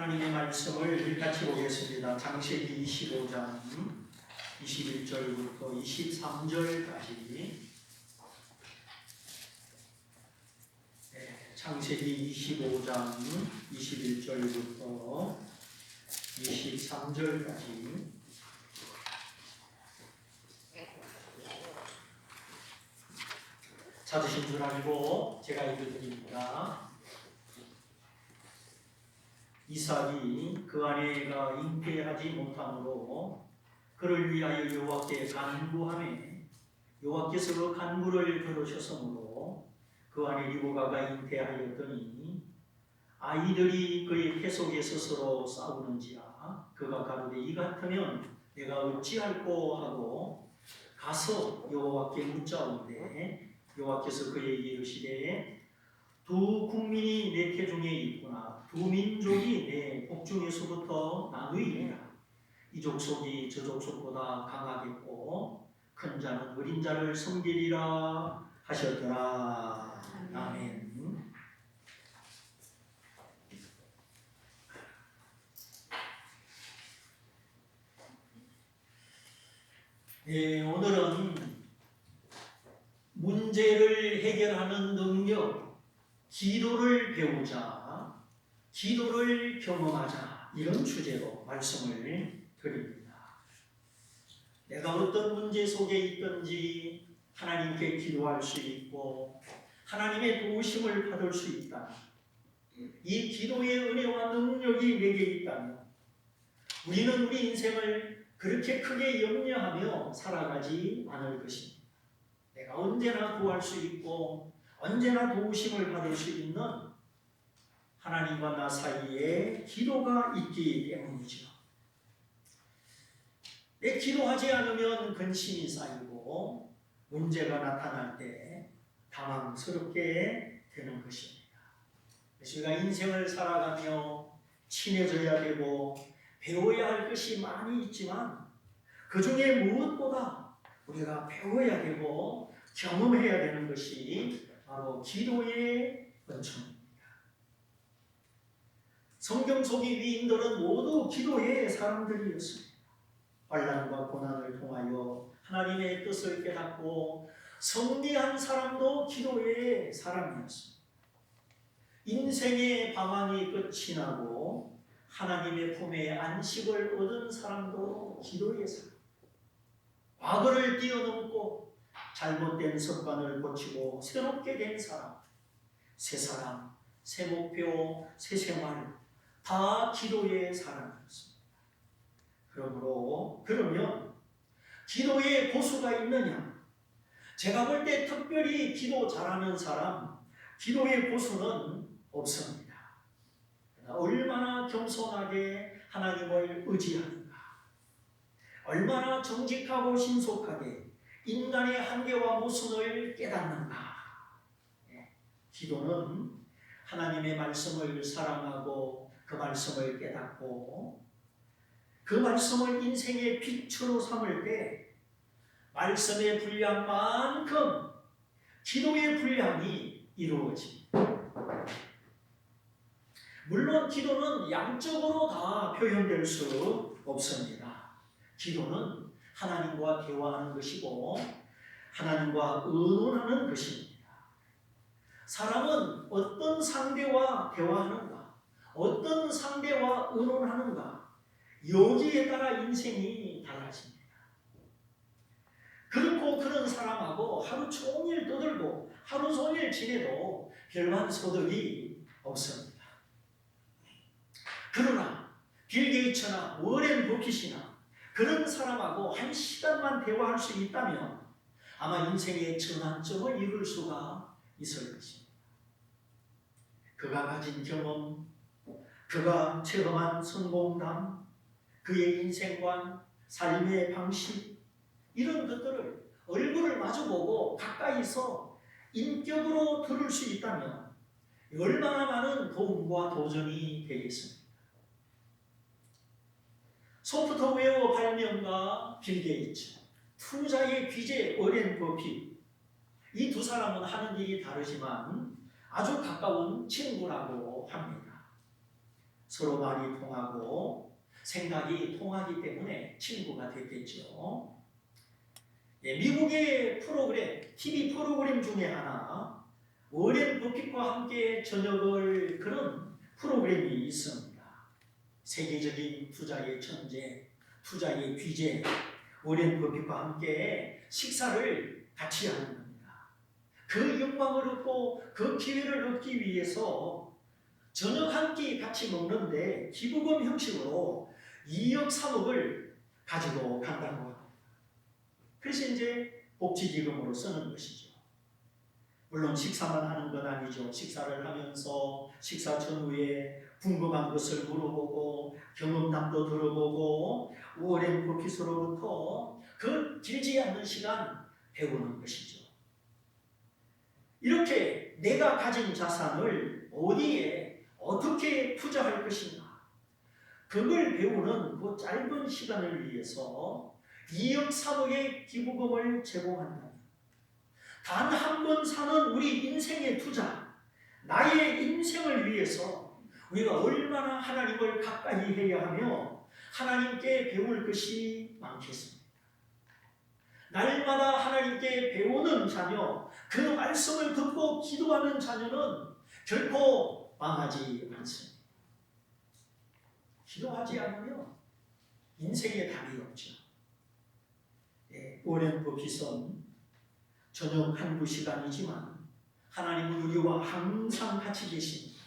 하나님의 말씀을 같이 보겠습니다. 창세기 25장 21절부터 23절까지. 창세기 25장 21절부터 23절까지. 찾으신 줄 알고 제가 읽어드립니다. 이삭이 그 아내가 잉태하지 못함으로 그를 위하여 여호와께 간구하매 여호와께서 그 간구를 들으셨으므로 그 아내 리브가가 잉태하였더니 아이들이 그의 태 속에 스스로 싸우는지라 그가 가로되 이 같으면 내가 어찌할꼬 하고 가서 여호와께 묻자온데 여호와께서 그에게 이르시되 두 국민이 내 태중에 있구나. 두 민족이 내 복중에서부터 나누이리라. 이 족속이 저 족속보다 강하겠고 큰 자는 어린 자를 섬기리라 하셨더라. 아멘. 오늘은 문제를 해결하는 능력, 기도를 배우자, 기도를 경험하자, 이런 주제로 말씀을 드립니다. 내가 어떤 문제 속에 있든지 하나님께 기도할 수 있고 하나님의 도우심을 받을 수 있다면, 이 기도의 은혜와 능력이 내게 있다면 우리는 우리 인생을 그렇게 크게 염려하며 살아가지 않을 것입니다. 내가 언제나 구할 수 있고 언제나 도우심을 받을 수 있는 하나님과 나 사이에 기도가 있기 때문이죠. 내 기도하지 않으면 근심이 쌓이고 문제가 나타날 때 당황스럽게 되는 것입니다. 그래서 우리가 인생을 살아가며 친해져야 되고 배워야 할 것이 많이 있지만 그 중에 무엇보다 우리가 배워야 되고 경험해야 되는 것이 바로 기도의 은총입니다. 성경 속의 위인들은 모두 기도의 사람들이었습니다. 환난과 고난을 통하여 하나님의 뜻을 깨닫고 승리한 사람도 기도의 사람이었습니다. 인생의 방황이 끝이 나고 하나님의 품에 안식을 얻은 사람도 기도의 사람. 과거를 뛰어넘고 잘못된 습관을 고치고 새롭게 된 사람, 새 사람, 새 목표, 새 생활, 다 기도의 사람이었습니다. 그러면 기도의 고수가 있느냐? 제가 볼 때 특별히 기도 잘하는 사람, 기도의 고수는 없습니다. 얼마나 겸손하게 하나님을 의지하는가, 얼마나 정직하고 신속하게 인간의 한계와 모순을 깨닫는가. 기도는 하나님의 말씀을 사랑하고 그 말씀을 깨닫고 그 말씀을 인생의 빛으로 삼을 때 말씀의 분량만큼 기도의 분량이 이루어집니다. 물론 기도는 양적으로 다 표현될 수 없습니다. 기도는 하나님과 대화하는 것이고 하나님과 의논하는 것입니다. 사람은 어떤 상대와 대화하는가, 어떤 상대와 의논하는가, 여기에 따라 인생이 달라집니다. 그렇고 그런 사람하고 하루 종일 떠들고 하루 종일 지내도 별반 소득이 없습니다. 그러나 빌 게이츠나 워렌 버핏이나 그런 사람하고 한 시간만 대화할 수 있다면 아마 인생의 전환점을 이룰 수가 있을 것입니다. 그가 가진 경험, 그가 체험한 성공담, 그의 인생관, 삶의 방식, 이런 것들을 얼굴을 마주보고 가까이서 인격으로 들을 수 있다면 얼마나 많은 도움과 도전이 되겠습니까? 소프트웨어 발명가 빌 게이츠, 투자의 귀재 워렌 버핏, 이 두 사람은 하는 일이 다르지만 아주 가까운 친구라고 합니다. 서로 말이 통하고 생각이 통하기 때문에 친구가 됐겠죠. 예, 미국의 프로그램, TV 프로그램 중에 하나, 워렌 버핏과 함께 저녁을 그런 프로그램이 있습니다. 세계적인 투자의 천재, 투자의 귀재, 워렌 버핏과 함께 식사를 같이 하는 겁니다. 그 영광을 얻고 그 기회를 얻기 위해서 저녁 한 끼 같이 먹는데 기부금 형식으로 2억 3억을 가지고 간다고 합니다. 그래서 이제 복지기금으로 쓰는 것이죠. 물론 식사만 하는 건 아니죠. 식사를 하면서 식사 전후에 궁금한 것을 물어보고 경험담도 들어보고 워렌 버핏으로부터 그 길지 않은 시간 배우는 것이죠. 이렇게 내가 가진 자산을 어디에 어떻게 투자할 것인가, 그걸 배우는 그 짧은 시간을 위해서 2억 3억의 기부금을 제공한다. 단 한 번 사는 우리 인생의 투자, 나의 인생을 위해서 우리가 얼마나 하나님을 가까이 해야 하며 하나님께 배울 것이 많겠습니다. 날마다 하나님께 배우는 자녀, 그 말씀을 듣고 기도하는 자녀는 결코 망하지 않습니다. 기도하지 않으면 인생에 답이 없죠. 예, 워렌 버핏은 저녁 한두 시간이지만 하나님은 우리와 항상 같이 계십니다.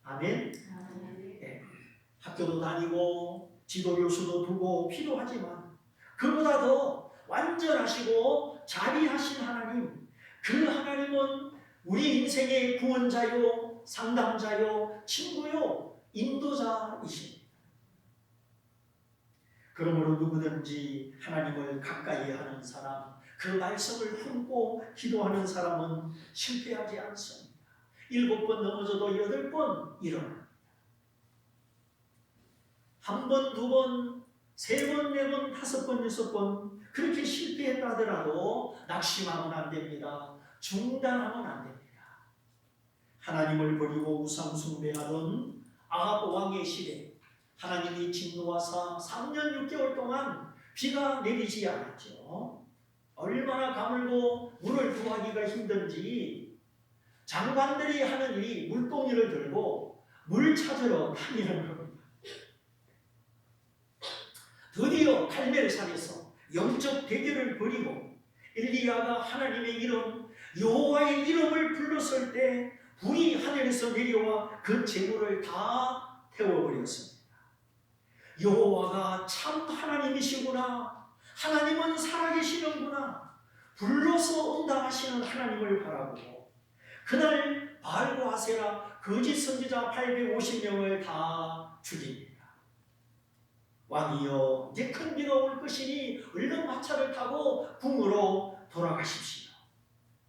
아멘. 예, 학교도 다니고 지도 교수도 두고 필요하지만 그보다 더 완전하시고 자비하신 하나님, 그 하나님은 우리 인생의 구원자요, 상담자요, 친구요, 인도자이십니다. 그러므로 누구든지 하나님을 가까이 하는 사람, 그 말씀을 품고 기도하는 사람은 실패하지 않습니다. 7번 넘어져도 8번 일어납니다. 1번, 2번, 3번, 4번, 5번, 6번 그렇게 실패했다 하더라도 낙심하면 안 됩니다. 중단하면 안 됩니다. 하나님을 버리고 우상 숭배하던 아합 왕의 시대, 하나님이 진노하사 3년 6개월 동안 비가 내리지 않았죠. 얼마나 가물고 물을 구하기가 힘든지 장관들이 하는 일이 물동이를 들고 물 찾으러 다니는 겁니다. 드디어 갈멜산에서 영적 대결을 벌이고 엘리야가 하나님의 이름, 여호와의 이름을 불렀을 때 불이 하늘에서 내려와 그 재물을 다 태워버렸습니다. 여호와가 참 하나님이시구나, 하나님은 살아계시는구나, 불러서 응답하시는 하나님을 바라보고 그날 바알과 아세라 거짓 선지자 850명을 다 죽입니다. 왕이여, 이제 큰 비가 올 것이니 얼른 마차를 타고 궁으로 돌아가십시오.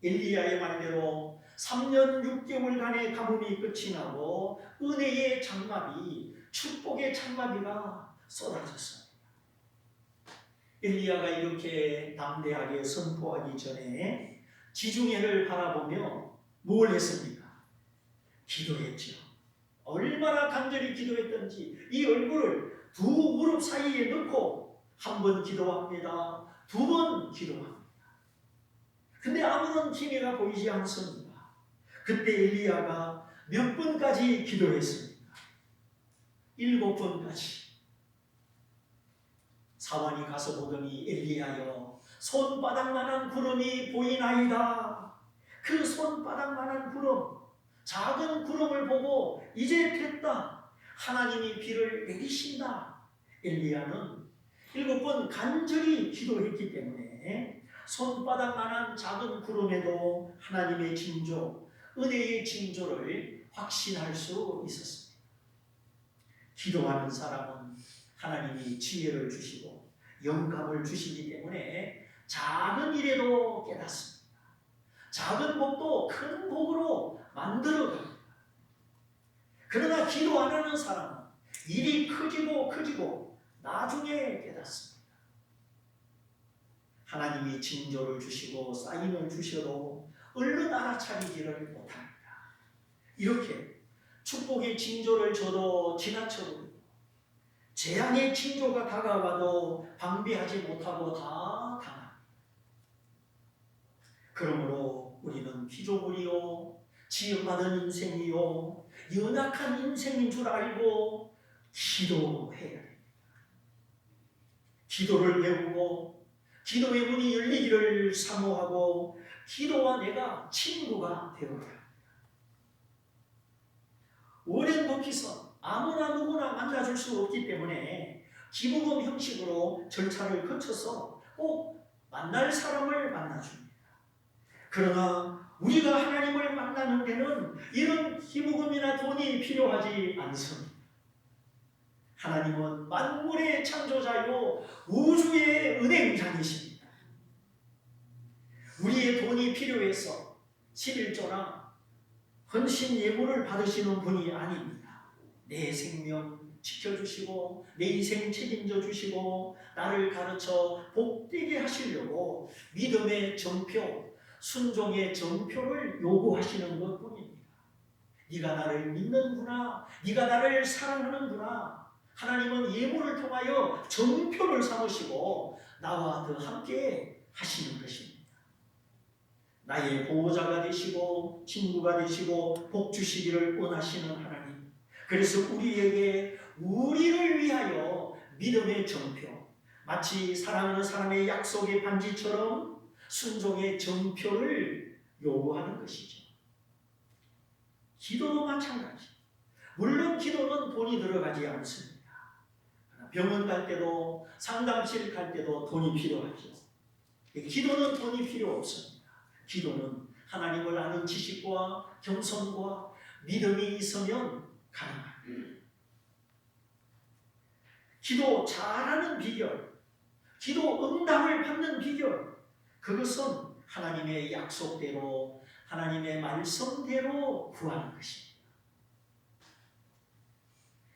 엘리야의 말대로 3년 6개월간의 가뭄이 끝이 나고 은혜의 장마비, 축복의 장마비가 쏟아졌습니다. 엘리야가 이렇게 담대하게 선포하기 전에 지중해를 바라보며 뭘 했습니까? 기도했죠. 얼마나 간절히 기도했던지 이 얼굴을 두 무릎 사이에 넣고 1번 기도합니다. 2번 기도합니다. 근데 아무런 기회가 보이지 않습니다. 그때 엘리야가 몇 번까지 기도했습니까? 7번까지. 사환이 가서 보더니 엘리야여, 손바닥만한 구름이 보이나이다. 그 손바닥만한 구름, 작은 구름을 보고 이제 됐다, 하나님이 비를 내리신다. 엘리야는 7번 간절히 기도했기 때문에 손바닥만한 작은 구름에도 하나님의 징조, 은혜의 징조를 확신할 수 있었습니다. 기도하는 사람은 하나님이 지혜를 주시고 영감을 주시기 때문에 작은 일에도 깨닫습니다. 작은 복도 큰 복으로 만들어갑니다. 그러나 기도 안 하는 사람은 일이 커지고 나중에 깨닫습니다. 하나님이 징조를 주시고 사인을 주셔도 얼른 알아차리지를 못합니다. 이렇게 축복의 징조를 줘도 지나쳐버리고 재앙의 징조가 다가와도 방비하지 못하고 다 당합니다. 그러므로 우리는 피조물이요 지음받은 인생이요 연약한 인생인 줄 알고 기도해야 됩니다. 기도를 배우고 기도의 문이 열리기를 사모하고 기도와 내가 친구가 되어야 합니다. 오랜 버킷은 아무나 누구나 만나줄 수 없기 때문에 기부금 형식으로 절차를 거쳐서 꼭 만날 사람을 만나줍니다. 그러나 우리가 하나님을 만나는 데는 이런 기부금이나 돈이 필요하지 않습니다. 하나님은 만물의 창조자요 우주의 은행장이십니다. 우리의 돈이 필요해서 11조나 헌신 예물을 받으시는 분이 아닙니다. 내 생명 지켜주시고 내 인생 책임져 주시고 나를 가르쳐 복되게 하시려고 믿음의 정표, 순종의 정표를 요구하시는 것뿐입니다. 네가 나를 믿는구나, 네가 나를 사랑하는구나. 하나님은 예물을 통하여 정표를 삼으시고 나와 더 함께 하시는 것입니다. 나의 보호자가 되시고 친구가 되시고 복 주시기를 원하시는 하나님. 그래서 우리에게 우리를 위하여 믿음의 정표, 마치 사랑하는 사람의 약속의 반지처럼 순종의 정표를 요구하는 것이죠. 기도도 마찬가지. 물론 기도는 돈이 들어가지 않습니다. 병원 갈 때도 상담실 갈 때도 돈이 필요하죠. 기도는 돈이 필요 없습니다. 기도는 하나님을 아는 지식과 겸손과 믿음이 있으면 가능합니다. 기도 잘하는 비결, 기도 응답을 받는 비결, 그것은 하나님의 약속대로 하나님의 말씀대로 구하는 것입니다.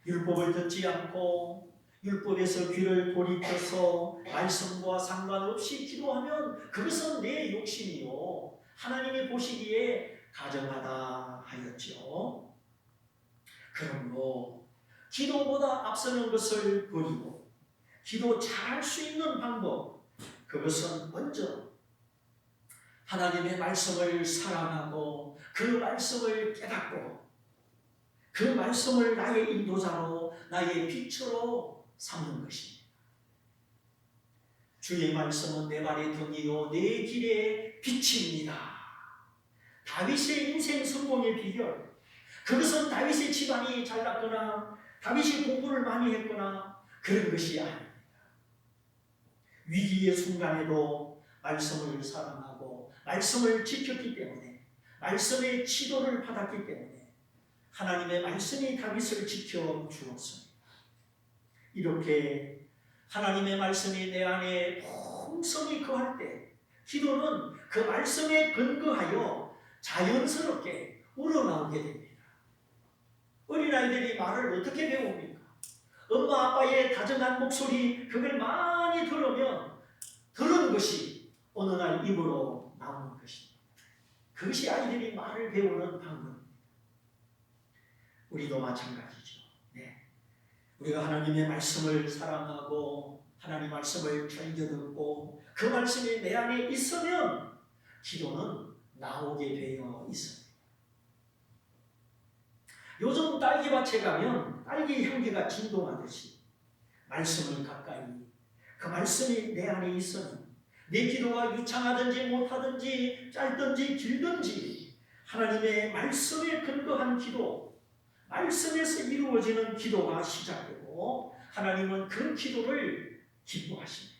율법을 듣지 않고 율법에서 귀를 돌이켜서 말씀과 상관없이 기도하면 그것은 내 욕심이요 하나님이 보시기에 가증하다 하였죠. 그러므로 기도보다 앞서는 것을 버리고 기도 잘할 수 있는 방법, 그것은 먼저 하나님의 말씀을 사랑하고 그 말씀을 깨닫고 그 말씀을 나의 인도자로 나의 빛으로 삼는 것입니다. 주의 말씀은 내 발의 등이요 내 길의 빛입니다. 다윗의 인생 성공의 비결, 그것은 다윗의 집안이 잘났거나 다윗이 공부를 많이 했거나 그런 것이 아닙니다. 위기의 순간에도 말씀을 사랑하고 말씀을 지켰기 때문에, 말씀의 지도를 받았기 때문에 하나님의 말씀이 다윗을 지켜 주었습니다. 이렇게 하나님의 말씀이 내 안에 풍성히 거할 때 기도는 그 말씀에 근거하여 자연스럽게 우러나오게 됩니다. 어린아이들이 말을 어떻게 배웁니까? 엄마 아빠의 다정한 목소리, 그걸 많이 들으면 들은 것이 어느 날 입으로 나오는 것입니다. 그것이 아이들이 말을 배우는 방법입니다. 우리도 마찬가지죠. 우리가 하나님의 말씀을 사랑하고 하나님 말씀을 즐겨 듣고 그 말씀이 내 안에 있으면 기도는 나오게 되어 있습니다. 요즘 딸기밭에 가면 딸기 향기가 진동하듯이 말씀을 가까이, 그 말씀이 내 안에 있으면 내 기도가 유창하든지 못하든지 짧든지 길든지 하나님의 말씀에 근거한 기도, 말씀에서 이루어지는 기도가 시작되고 하나님은 그 기도를 기뻐하십니다.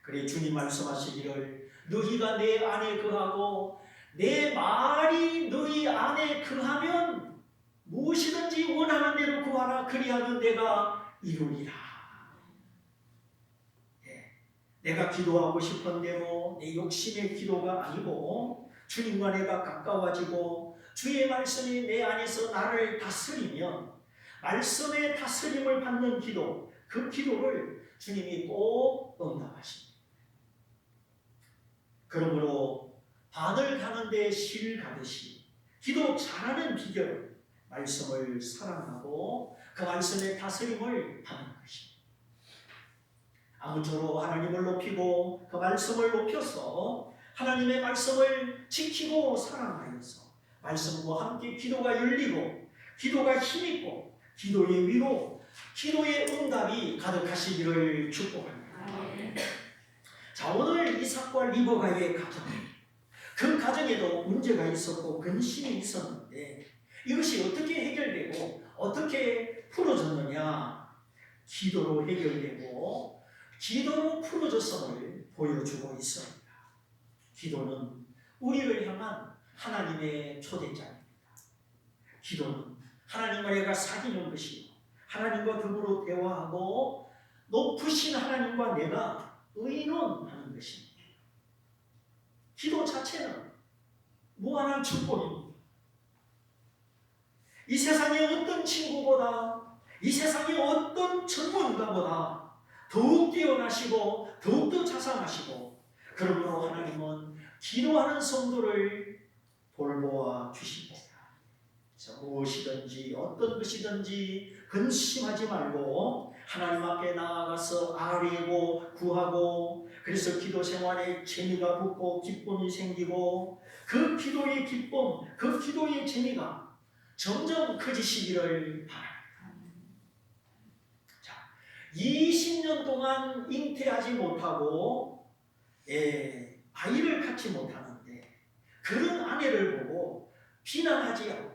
그래 주님 말씀하시기를 너희가 내 안에 거하고 내 말이 너희 안에 거하면 무엇이든지 원하는 대로 구하라 그리하면 내가 이루리라. 내가 기도하고 싶은 대로 내 욕심의 기도가 아니고 주님과 내가 가까워지고 주의 말씀이 내 안에서 나를 다스리면 말씀의 다스림을 받는 기도, 그 기도를 주님이 꼭 응답하십니다. 그러므로 바늘 가는데 실 가듯이 기도 잘하는 비결, 말씀을 사랑하고 그 말씀의 다스림을 받는 것입니다. 아무쪼록 하나님을 높이고 그 말씀을 높여서 하나님의 말씀을 지키고 사랑하여서 말씀과 함께 기도가 열리고 기도가 힘있고 기도의 위로 기도의 응답이 가득하시기를 축복합니다. 자, 오늘 이삭과 리버가의 가정, 그 가정에도 문제가 있었고 근심이 있었는데 이것이 어떻게 해결되고 어떻게 풀어졌느냐? 기도로 해결되고 기도로 풀어졌음을 보여주고 있습니다. 기도는 우리를 향한 하나님의 초대장입니다. 기도는 하나님과 내가 사귀는 것이요, 하나님과 더불어 대화하고 높으신 하나님과 내가 의논하는 것입니다. 기도 자체는 무한한 축복입니다. 이 세상의 어떤 친구보다, 이 세상의 어떤 전문가보다 더욱 뛰어나시고 더욱더 자상하시고, 그러므로 하나님은 기도하는 성도를 돌보아 주십니다. 무엇이든지 어떤 것이든지 근심하지 말고 하나님 앞에 나아가서 아뢰고 구하고, 그래서 기도 생활에 재미가 붙고 기쁨이 생기고 그 기도의 기쁨, 그 기도의 재미가 점점 커지시기를 바랍니다. 자, 20년 동안 잉태하지 못하고 아이를 갖지 못하는데 그런 아내를 보고 비난하지 않고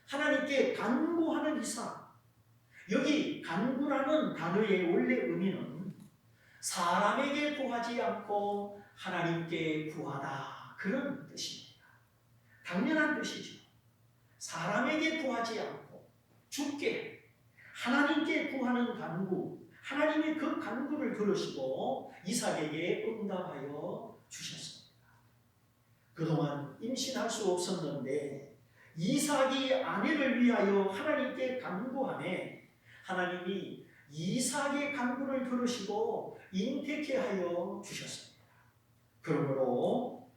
하나님께 간구하는 이삭. 여기 간구라는 단어의 원래 의미는 사람에게 구하지 않고 하나님께 구하다, 그런 뜻입니다. 당연한 뜻이죠. 사람에게 구하지 않고 주께 하나님께 구하는 간구, 하나님이 그 간구를 들으시고 이삭에게 응답하여 주셨습니다. 그동안 임신할 수 없었는데 이삭이 아내를 위하여 하나님께 간구하매 하나님이 이삭의 간구를 들으시고 잉태케 하여 주셨습니다. 그러므로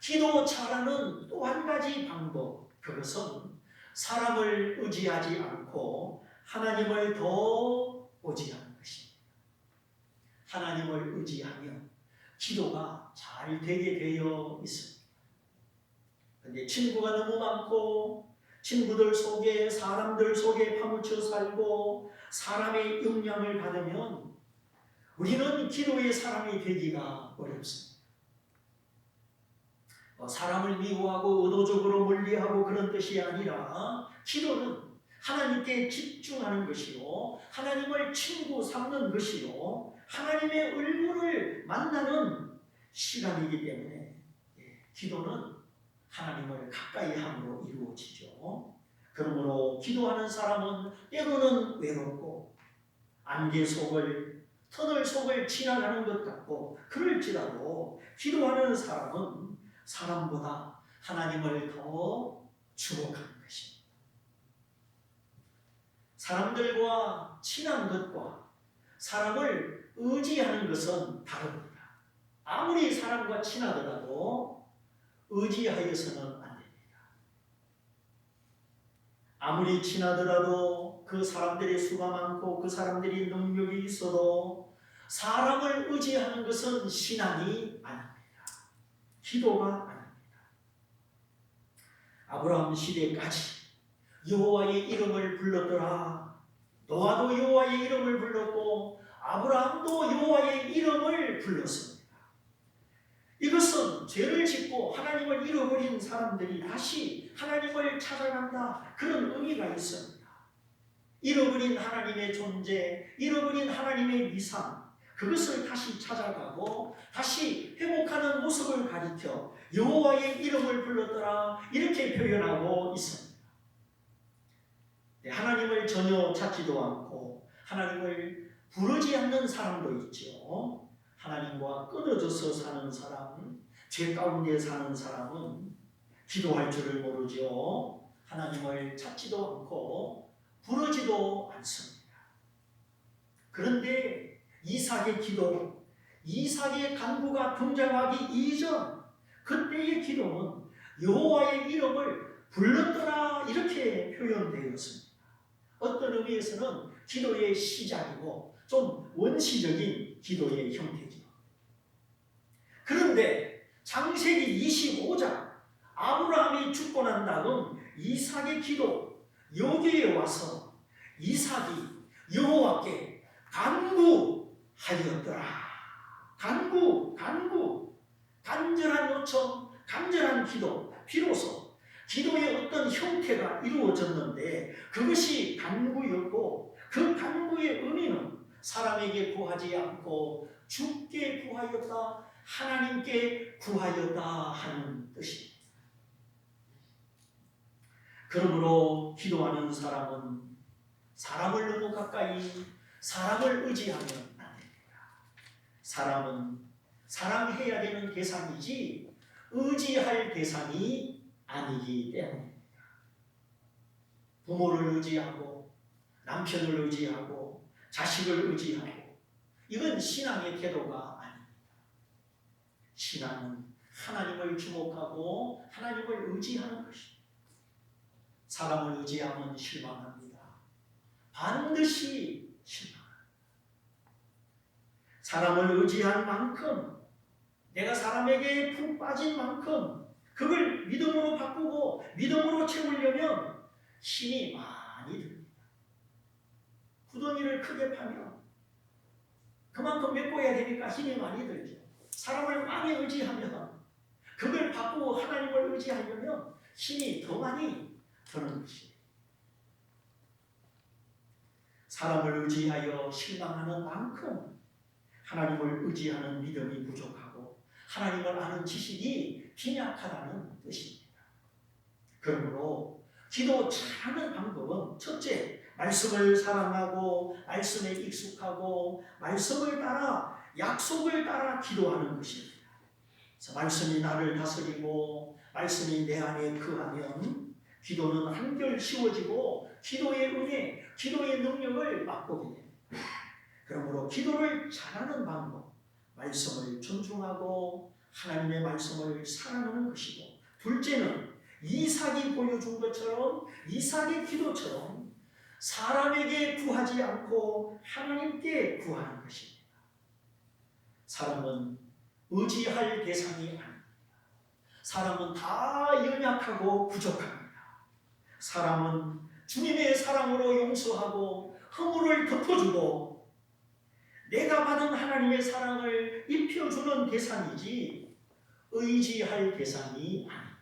기도 잘하는 또 한 가지 방법, 그것은 사람을 의지하지 않고 하나님을 더 의지하는 것입니다. 하나님을 의지하며 기도가 잘 되게 되어 있습니다. 그런데 친구가 너무 많고 친구들 속에, 사람들 속에 파묻혀 살고 사람의 영향을 받으면 우리는 기도의 사람이 되기가 어렵습니다. 사람을 미워하고 의도적으로 멀리하고 그런 뜻이 아니라 기도는 하나님께 집중하는 것이요, 하나님을 친구 삼는 것이요, 하나님의 얼굴을 만나는 시간이기 때문에 기도는 하나님을 가까이 함으로 이루어지죠. 그러므로 기도하는 사람은 때로는 외롭고 안개 속을, 터널 속을 지나가는 것 같고 그럴지라도 기도하는 사람은 사람보다 하나님을 더 주목하는 것입니다. 사람들과 친한 것과 사람을 의지하는 것은 다릅니다. 아무리 사람과 친하더라도 의지하여서는 안 됩니다. 아무리 친하더라도 그 사람들의 수가 많고 그 사람들이 능력이 있어도 사람을 의지하는 것은 신앙이 아닙니다. 기도가 아닙니다. 아브라함 시대까지 여호와의 이름을 불렀더라. 노아도 여호와의 이름을 불렀고 아브라함도 여호와의 이름을 불렀습니다. 이것은 죄를 짓고 하나님을 잃어버린 사람들이 다시 하나님을 찾아간다, 그런 의미가 있습니다. 잃어버린 하나님의 존재, 잃어버린 하나님의 위상, 그것을 다시 찾아가고 다시 회복하는 모습을 가리켜 여호와의 이름을 불렀더라, 이렇게 표현하고 있습니다. 하나님을 전혀 찾지도 않고 하나님을 부르지 않는 사람도 있죠. 하나님과 끊어져서 사는 사람, 죄 가운데 사는 사람은 기도할 줄을 모르죠. 하나님을 찾지도 않고 부르지도 않습니다. 그런데 이삭의 기도, 이삭의 간구가 등장하기 이전 그때의 기도는 여호와의 이름을 불렀더라 이렇게 표현되었습니다. 어떤 의미에서는 기도의 시작이고 좀 원시적인 기도의 형태죠. 그런데 창세기 25장 아브라함이 죽고 난 다음 이삭의 기도, 여기에 와서 이삭이 여호와께 간구하였더라. 간절한 요청, 간절한 기도, 비로소 기도의 어떤 형태가 이루어졌는데 그것이 간구였고 그 간구의 의미는 사람에게 구하지 않고 주께 구하였다, 하나님께 구하였다 하는 뜻입니다. 그러므로 기도하는 사람은 사람을 너무 가까이, 사람을 의지하면 안 됩니다. 사람은 사랑해야 되는 대상이지 의지할 대상이 아니기 때문입니다. 부모를 의지하고 남편을 의지하고 자식을 의지하고 이건 신앙의 태도가 아닙니다. 신앙은 하나님을 주목하고 하나님을 의지하는 것입니다. 사람을 의지하면 실망합니다. 반드시 실망합니다. 사람을 의지한 만큼, 내가 사람에게 푹 빠진 만큼 그걸 믿음으로 바꾸고 믿음으로 채우려면 힘이 많이 듭니다. 구덩이를 크게 파면 그만큼 메꿔야 되니까 힘이 많이 들죠. 사람을 많이 의지하면 그걸 바꾸고 하나님을 의지하려면 힘이 더 많이 드는 것입니다. 사람을 의지하여 실망하는 만큼 하나님을 의지하는 믿음이 부족하고 하나님을 아는 지식이 빈약하다는 뜻입니다. 그러므로 기도 잘하는 방법은 첫째, 말씀을 사랑하고 말씀에 익숙하고 말씀을 따라 약속을 따라 기도하는 것입니다. 그래서 말씀이 나를 다스리고 말씀이 내 안에 거하면 기도는 한결 쉬워지고 기도의 은혜, 기도의 능력을 맛보게 됩니다. 그러므로 기도를 잘하는 방법, 말씀을 존중하고 하나님의 말씀을 사랑하는 것이고, 둘째는 이삭이 보여준 것처럼 이삭의 기도처럼 사람에게 구하지 않고 하나님께 구하는 것입니다. 사람은 의지할 대상이 아닙니다. 사람은 다 연약하고 부족합니다. 사람은 주님의 사랑으로 용서하고 허물을 덮어주고 내가 받은 하나님의 사랑을 입혀주는 대상이지 의지할 대상이 아닙니다.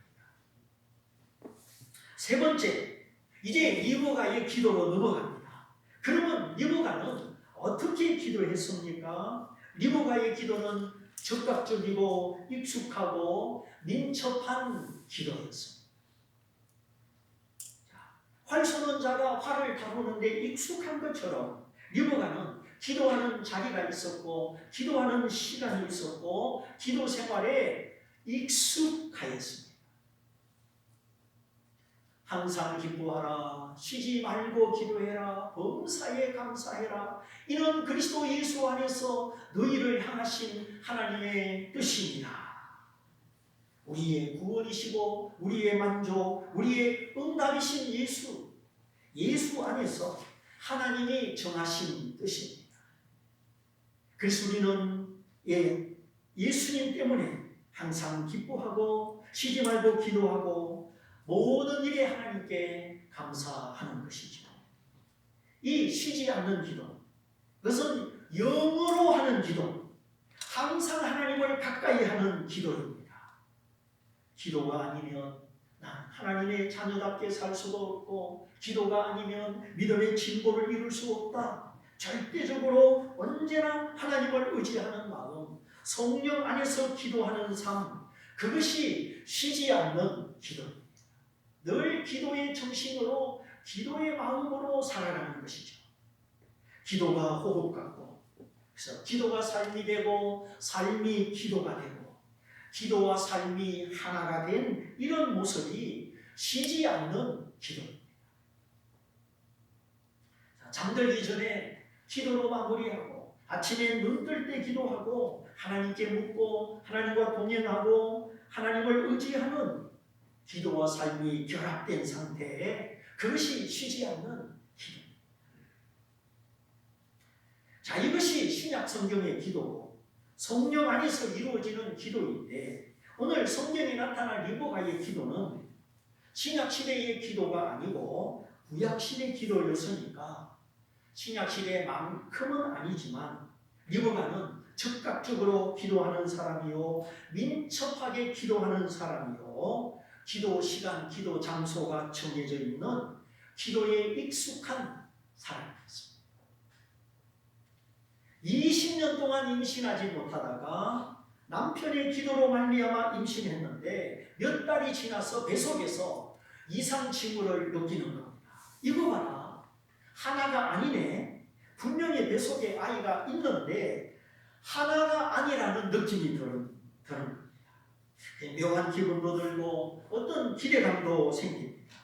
세 번째, 이제 리브가의 기도로 넘어갑니다. 그러면 리브가는 어떻게 기도했습니까? 리브가의 기도는 적극적이고 익숙하고 민첩한 기도였습니다. 활 쏘는 자가 활을 다루는데 익숙한 것처럼 리브가는 기도하는 자리가 있었고 기도하는 시간이 있었고 기도 생활에 익숙하였습니다. 항상 기뻐하라, 쉬지 말고 기도해라, 범사에 감사해라, 이는 그리스도 예수 안에서 너희를 향하신 하나님의 뜻입니다. 우리의 구원이시고 우리의 만족, 우리의 응답이신 예수 안에서 하나님이 정하신 뜻입니다. 그래서 우리는 예수님 때문에 항상 기뻐하고 쉬지 말고 기도하고 모든 일에 하나님께 감사하는 것이죠. 이 쉬지 않는 기도, 그것은 영으로 하는 기도, 항상 하나님을 가까이 하는 기도입니다. 기도가 아니면 난 하나님의 자녀답게 살 수도 없고 기도가 아니면 믿음의 진보를 이룰 수 없다. 절대적으로 언제나 하나님을 의지하는 마음, 성령 안에서 기도하는 삶, 그것이 쉬지 않는 기도입니다. 늘 기도의 정신으로 기도의 마음으로 살아가는 것이죠. 기도가 호흡 같고, 그래서 기도가 삶이 되고 삶이 기도가 되고 기도와 삶이 하나가 된 이런 모습이 쉬지 않는 기도입니다. 잠들기 전에 기도로 마무리하고 아침에 눈 뜰 때 기도하고 하나님께 묻고 하나님과 동행하고 하나님을 의지하는 기도와 삶이 결합된 상태에 그것이 쉬지 않는 기도. 자, 이것이 신약 성경의 기도고 성령 안에서 이루어지는 기도인데, 오늘 성경에 나타난 리브가의 기도는 신약 시대의 기도가 아니고 구약 시대 기도였으니까 신약 시대만큼은 아니지만 리브가는 즉각적으로 기도하는 사람이요, 민첩하게 기도하는 사람이요, 기도 시간, 기도 장소가 정해져 있는 기도에 익숙한 사람이었습니다. 20년 동안 임신하지 못하다가 남편의 기도로 말미암아 임신했는데 몇 달이 지나서 뱃속에서 이상 징후를 느끼는 겁니다. 이거 봐라, 하나가 아니네. 분명히 뱃속에 아이가 있는데 하나가 아니라는 느낌이 드는 겁니다. 묘한 기분도 들고 어떤 기대감도 생깁니다.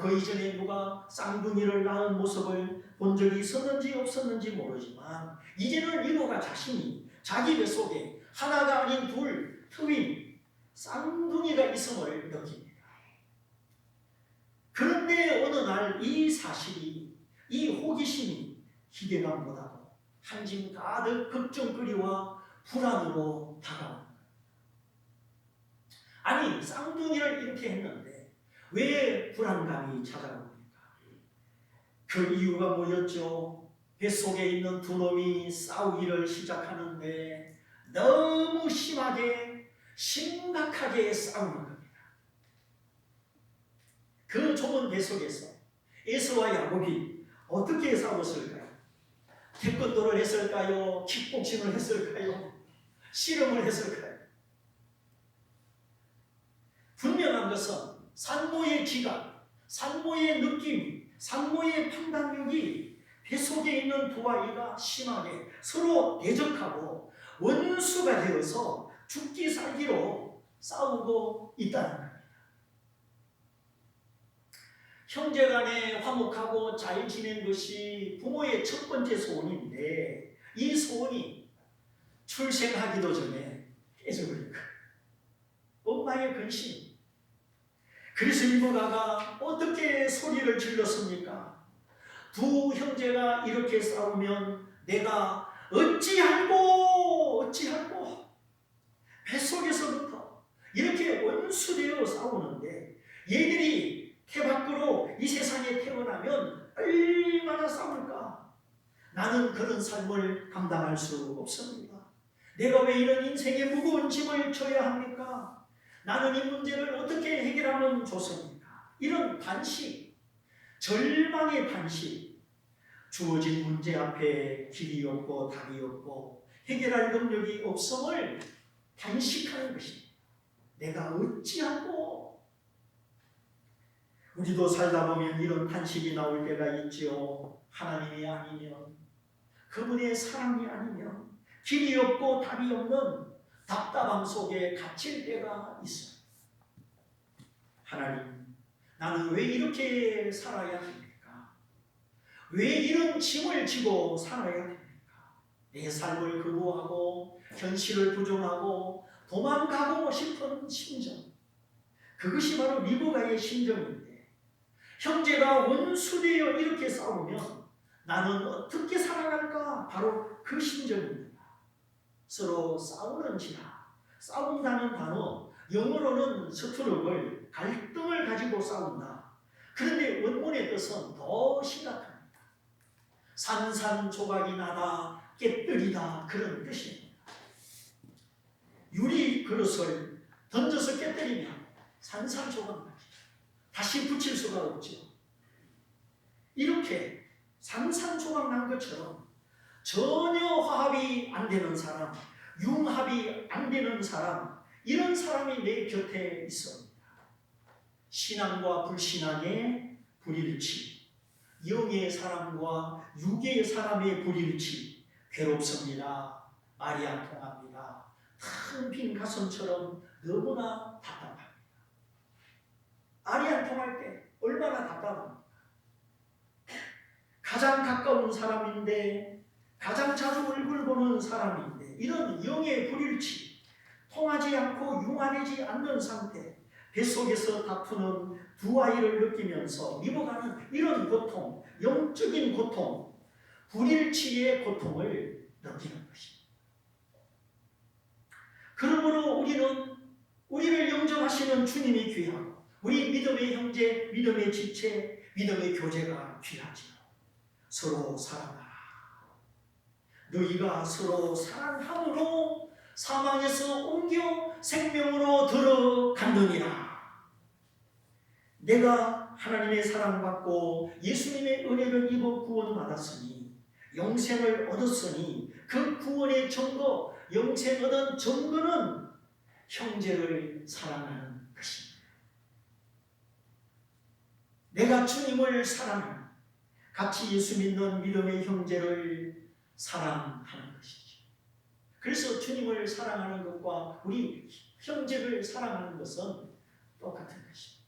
그 이전에 누가 쌍둥이를 낳은 모습을 본 적이 있었는지 없었는지 모르지만 이제는 리브가 자신이 자기 뱃속에 하나가 아닌 둘, 트윈, 쌍둥이가 있음을 느낍니다. 그런데 어느 날 이 사실이, 이 호기심이 기대감보다도 한짐 가득 걱정거리와 불안으로 다가옵니다. 아니, 쌍둥이를 이렇게 했는데 왜 불안감이 찾아옵니까? 그 이유가 뭐였죠? 뱃속에 있는 두 놈이 싸우기를 시작하는데 너무 심하게, 심각하게 싸우는 겁니다. 그 좁은 뱃속에서 에서와 야곱이 어떻게 싸웠을까요? 태권도를 했을까요? 킥복싱을 했을까요? 씨름을 했을까요? 분명한 것은 산모의 지각, 산모의 느낌, 산모의 판단력이 뱃속에 있는 두 아이가 심하게 서로 대적하고 원수가 되어서 죽기 살기로 싸우고 있다는 겁니다. 형제간에 화목하고 잘 지낸 것이 부모의 첫 번째 소원인데 이 소원이 출생하기도 전에 깨져버린 거예요. 엄마의 근심. 그래서 리브가가 어떻게 소리를 질렀습니까? 두 형제가 이렇게 싸우면 내가 어찌할꼬 뱃속에서부터 이렇게 원수되어 싸우는데 얘들이 태 밖으로 이 세상에 태어나면 얼마나 싸울까? 나는 그런 삶을 감당할 수 없습니다. 내가 왜 이런 인생의 무거운 짐을 져야 합니까? 나는 이 문제를 어떻게 해결하면 좋습니까? 이런 단식, 절망의 단식, 주어진 문제 앞에 길이 없고 답이 없고 해결할 능력이 없음을 단식하는 것입니다. 내가 어찌하고. 우리도 살다 보면 이런 단식이 나올 때가 있지요. 하나님이 아니면, 그분의 사랑이 아니면, 길이 없고 답이 없는 답답함 속에 갇힐 때가 있어요. 하나님, 나는 왜 이렇게 살아야 합니까? 왜 이런 짐을 지고 살아야 합니까? 내 삶을 거부하고 현실을 부정하고 도망가고 싶은 심정, 그것이 바로 리브가의 심정인데, 형제가 원수되어 이렇게 싸우면 나는 어떻게 살아갈까? 바로 그 심정입니다. 서로 싸우는지라. 싸운다는 단어, 영어로는 스트럭을, 갈등을 가지고 싸운다. 그런데 원문의 뜻은 더 심각합니다. 산산조각이 나다, 깨뜨리다, 그런 뜻입니다. 유리 그릇을 던져서 깨뜨리면 산산조각 나죠. 다시 붙일 수가 없죠. 이렇게 산산조각 난 것처럼 전혀 화합이 안 되는 사람, 융합이 안 되는 사람, 이런 사람이 내 곁에 있습니다. 신앙과 불신앙의 불일치, 영의 사람과 육의 사람의 불일치, 괴롭습니다. 말이 안 통합니다. 텅 빈 가슴처럼 너무나 답답합니다. 말이 안 통할 때 얼마나 답답합니까? 가장 가까운 사람인데, 가장 자주 얼굴 보는 사람인데, 이런 영의 불일치, 통하지 않고 융화되지 않는 상태, 뱃속에서 다투는 두 아이를 느끼면서 리브가는 이런 고통, 영적인 고통, 불일치의 고통을 느끼는 것입니다. 그러므로 우리를 영접하시는 주님이 귀하고 우리 믿음의 형제, 믿음의 지체, 믿음의 교제가 귀하지요. 서로 사랑하라. 너희가 서로 사랑함으로 사망에서 옮겨 생명으로 들어갔느니라. 내가 하나님의 사랑받고 예수님의 은혜를 입어 구원받았으니 영생을 얻었으니 그 구원의 증거, 영생 얻은 증거는 형제를 사랑하는 것입니다. 내가 주님을 사랑하는, 같이 예수 믿는 믿음의 형제를 사랑하는 것이죠. 그래서 주님을 사랑하는 것과 우리 형제를 사랑하는 것은 똑같은 것입니다.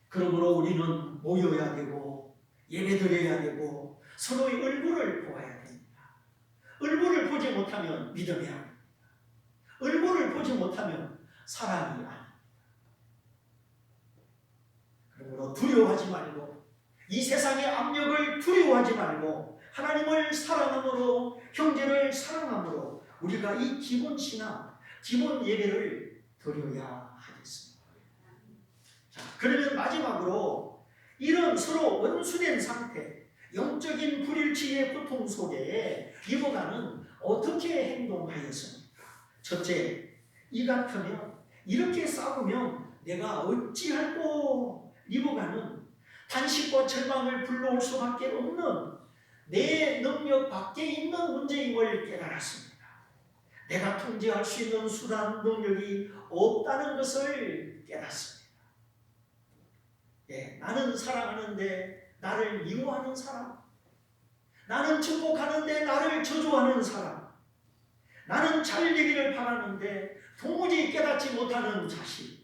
그러므로 우리는 모여야 되고 예배드려야 되고 서로의 얼굴을 보아야 됩니다. 얼굴을 보지 못하면 믿음이 아닙니다. 얼굴을 보지 못하면 사랑이 아닙니다. 그러므로 두려워하지 말고 이 세상의 압력을 두려워하지 말고 하나님을 사랑함으로 형제를 사랑함으로 우리가 이 기본 신앙, 기본 예배를 드려야 하겠습니다. 자, 그러면 마지막으로 이런 서로 원수된 상태, 영적인 불일치의 고통 속에 리브가는 어떻게 행동하였습니까? 첫째, 이 같으면 이렇게 싸우면 내가 어찌할꼬. 리브가는 탄식과 절망을 불러올 수밖에 없는 내 능력 밖에 있는 문제임을 깨달았습니다. 내가 통제할 수 있는 수단, 능력이 없다는 것을 깨닫습니다. 나는 사랑하는데 나를 미워하는 사람, 나는 축복하는데 나를 저주하는 사람, 나는 잘 되기를 바라는데 도무지 깨닫지 못하는 자식.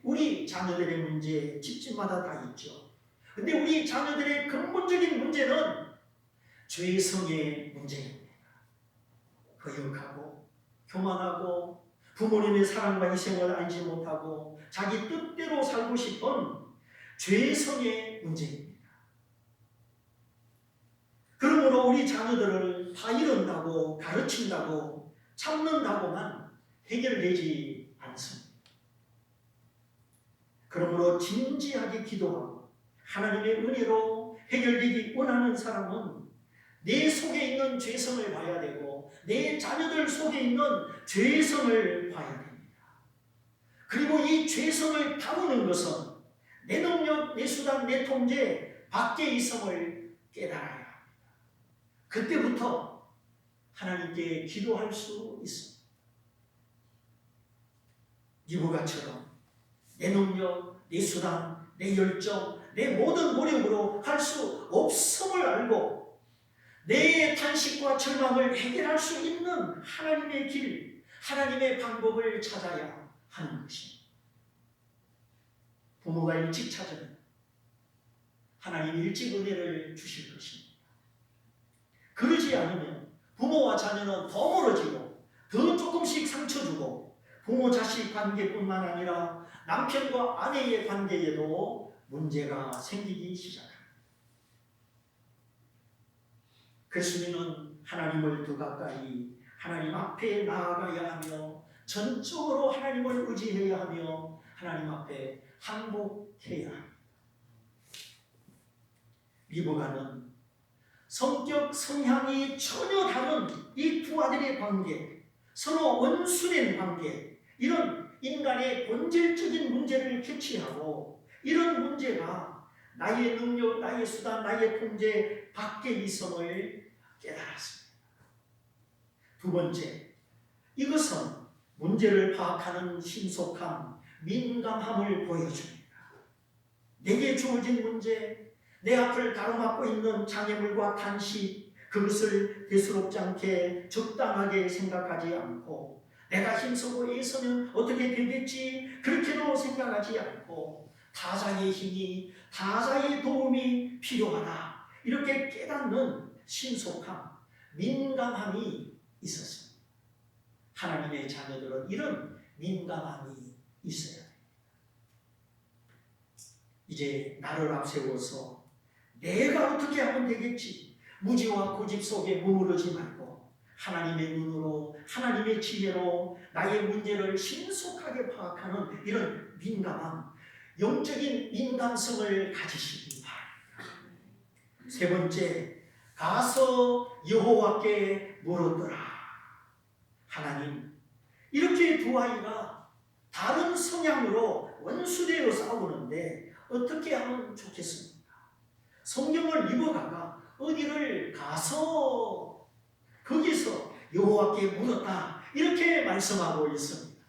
우리 자녀들의 문제 집집마다 다 있죠. 근데 우리 자녀들의 근본적인 문제는 죄성의 문제입니다. 거역하고 교만하고 부모님의 사랑과 희생을 알지 못하고 자기 뜻대로 살고 싶은 죄성의 문제입니다. 그러므로 우리 자녀들을 다 이룬다고 가르친다고 참는다고만 해결되지 않습니다. 그러므로 진지하게 기도하고 하나님의 은혜로 해결되기 원하는 사람은 내 속에 있는 죄성을 봐야 되고 내 자녀들 속에 있는 죄성을 봐야 됩니다. 그리고 이 죄성을 다루는 것은 내 능력, 내 수단, 내 통제 밖에 있음을 깨달아야 합니다. 그때부터 하나님께 기도할 수 있습니다. 리브가처럼 내 능력, 내 수단, 내 열정, 내 모든 노력으로 할 수 없음을 알고 내 탄식과 절망을 해결할 수 있는 하나님의 길, 하나님의 방법을 찾아야 하는 것입니다. 부모가 일찍 찾으면 하나님이 일찍 은혜를 주실 것입니다. 그러지 않으면 부모와 자녀는 더 멀어지고 더 조금씩 상처 주고 부모 자식 관계뿐만 아니라 남편과 아내의 관계에도 문제가 생기기 시작합니다. 그래서 우리는 하나님을 더 가까이 하나님 앞에 나아가야 하며 전적으로 하나님을 의지해야 하며 하나님 앞에 항복해야 합니다. 리브가는 성격, 성향이 전혀 다른 이 두 아들의 관계, 서로 원수된 관계, 이런 인간의 본질적인 문제를 캐치하고 이런 문제가 나의 능력, 나의 수단, 나의 통제 밖에 있음을 깨달았습니다. 두 번째, 이것은 문제를 파악하는 신속함, 민감함을 보여줍니다. 내게 주어진 문제, 내 앞을 가로막고 있는 장애물과 탄식, 그것을 대수롭지 않게 적당하게 생각하지 않고 내가 힘쓰고 애쓰면 어떻게 되겠지 그렇게도 생각하지 않고 타자의 힘이, 타자의 도움이 필요하다 이렇게 깨닫는 신속함, 민감함이 있었습니다. 하나님의 자녀들은 이런 민감함이 있어야 돼요. 이제 나를 앞세워서 내가 어떻게 하면 되겠지, 무지와 고집 속에 머무르지 말고 하나님의 눈으로, 하나님의 지혜로 나의 문제를 신속하게 파악하는 이런 민감함, 영적인 민감성을 가지시기 바랍니다. 세 번째, 가서 여호와께 물었더라. 하나님, 이렇게 두 아이가 다른 성향으로 원수되어 싸우는데 어떻게 하면 좋겠습니까? 성경을 읽어가가 어디를 가서 거기서 여호와께 물었다, 이렇게 말씀하고 있습니다.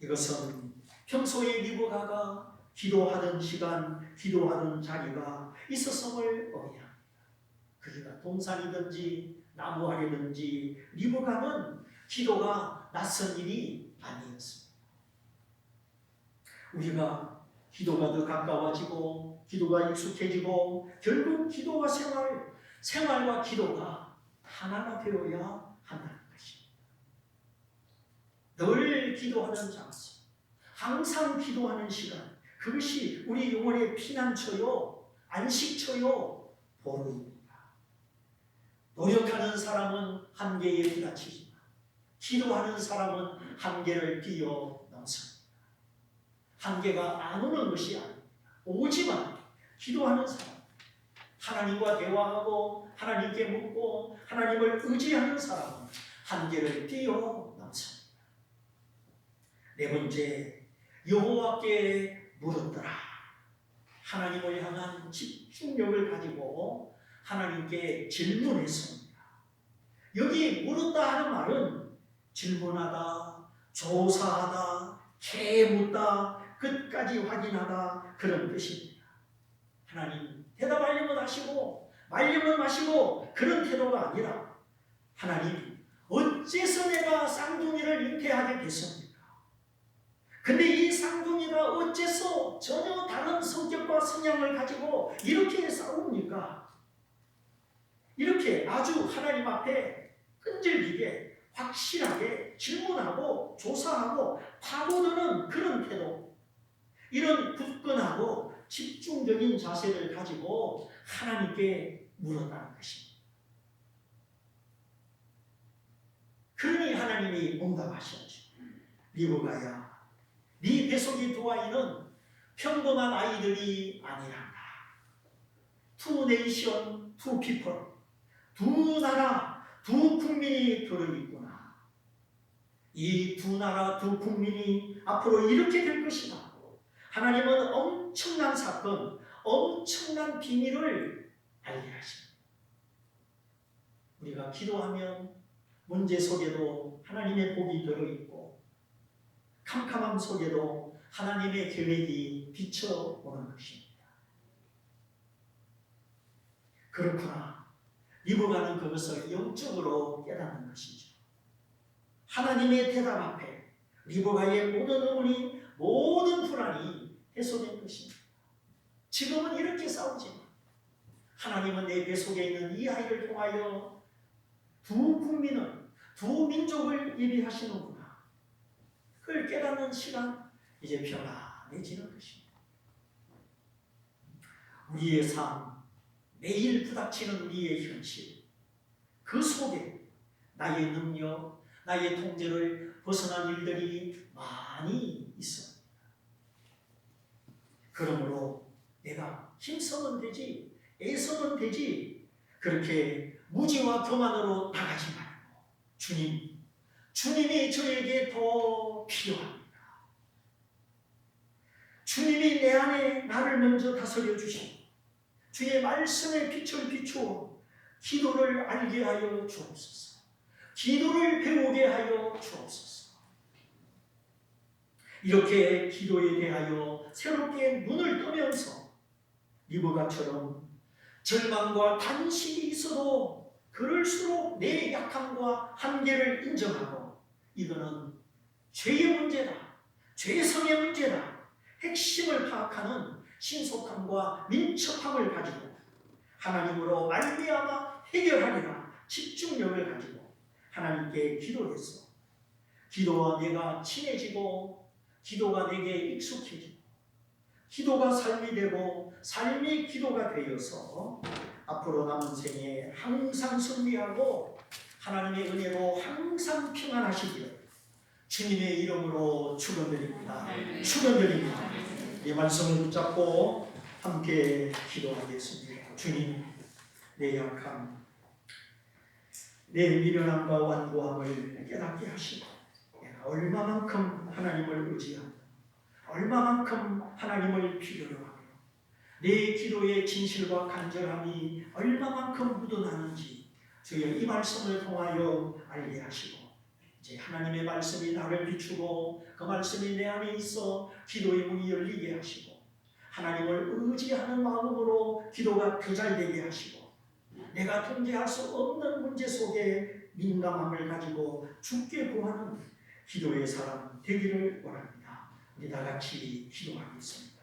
이것은 평소에 리브가가 기도하던 시간, 기도하던 자리가 있었음을 의미합니다. 그러니까 동산이든지 나무 아래든지 리브가는 기도가 낯선 일이 아니었습니다. 우리가 기도가 더 가까워지고 기도가 익숙해지고 결국 기도와 생활과 기도가 하나가 되어야 한다는 것입니다. 늘 기도하는 장소, 항상 기도하는 시간, 그것이 우리 영혼의 피난처요, 안식처요, 보루입니다. 노력하는 사람은 한계에 부딪히지만 기도하는 사람은 한계를 뛰어넘습니다. 한계가 안 오는 것이 아닙니다. 오지만 기도하는 사람, 하나님과 대화하고 하나님께 묻고 하나님을 의지하는 사람은 한계를 뛰어넘습니다. 네 번째, 여호와께 물었더라. 하나님을 향한 집중력을 가지고 하나님께 질문했습니다. 여기 물었다 하는 말은 질문하다, 조사하다, 캐묻다, 끝까지 확인하다, 그런 뜻입니다. 하나님, 대답하려면 하시고 말려면 마시고 그런 태도가 아니라, 하나님, 어째서 내가 쌍둥이를 잉태하게 됐습니까? 근데 이 쌍둥이가 어째서 전혀 다른 성격과 성향을 가지고 이렇게 싸웁니까? 이렇게 아주 하나님 앞에 끈질기게 확실하게 질문하고 조사하고 파고드는 그런 태도, 이런 굳건하고 집중적인 자세를 가지고 하나님께 물었다는 것입니다. 그러니 하나님이 응답하셨죠. 리브가야, 네 뱃속의 두 아이는 평범한 아이들이 아니란다. Two nation, two people. 두 나라, 두 국민이 들어있구나. 이 두 나라, 두 국민이 앞으로 이렇게 될 것이다. 하나님은 엄청난 사건, 엄청난 비밀을 알게 하십니다. 우리가 기도하면 문제 속에도 하나님의 복이 들어있고 캄캄함 속에도 하나님의 계획이 비춰오는 것입니다. 그렇구나. 리브가는 그것을 영적으로 깨닫는 것이죠. 하나님의 대답 앞에 리브가의 모든 의문이, 모든 불안이 해소된 것입니다. 지금은 이렇게 싸우지만 하나님은 내 뱃속에 있는 이 아이를 통하여 두 국민을, 두 민족을 예비하시는구나. 그걸 깨닫는 시간, 이제 편안해지는 것입니다. 우리의 삶, 매일 부닥치는 우리의 현실, 그 속에 나의 능력, 나의 통제를 벗어난 일들이 많이 있습니다. 그러므로 내가 힘써면 되지, 애써면 되지, 그렇게 무지와 교만으로 나가지 말고 주님이 저에게 더 필요합니다. 주님이 내 안에 나를 먼저 다스려 주시고 주의 말씀에 빛을 비추어 기도를 알게 하여 주옵소서. 기도를 배우게 하여 주옵소서. 이렇게 기도에 대하여 새롭게 눈을 뜨면서 리브가처럼 절망과 단식이 있어도 그럴수록 내 약함과 한계를 인정하고, 이거는 죄의 문제다, 죄성의 문제다, 핵심을 파악하는 신속함과 민첩함을 가지고 하나님으로 말미암아 해결하리라 집중력을 가지고 하나님께 기도해서 기도와 내가 친해지고 기도가 내게 익숙해지고 기도가 삶이 되고 삶이 기도가 되어서 앞으로 남은 생에 항상 승리하고 하나님의 은혜로 항상 평안하시기를 주님의 이름으로 축원드립니다. 축원드립니다. 이 말씀을 붙잡고 함께 기도하겠습니다. 주님, 내 약함, 내 미련함과 완고함을 깨닫게 하시고 내가 얼마만큼 하나님을 의지하고 얼마만큼 하나님을 필요로 하며 내 기도의 진실과 간절함이 얼마만큼 묻어나는지 주여 이 말씀을 통하여 알게 하시고 이제 하나님의 말씀이 나를 비추고 그 말씀이 내 안에 있어 기도의 문이 열리게 하시고 하나님을 의지하는 마음으로 기도가 더 잘 되게 하시고 내가 통제할 수 없는 문제 속에 민감함을 가지고 주께 구하는 기도의 사람 되기를 원합니다. 우리 다 같이 기도하겠습니다.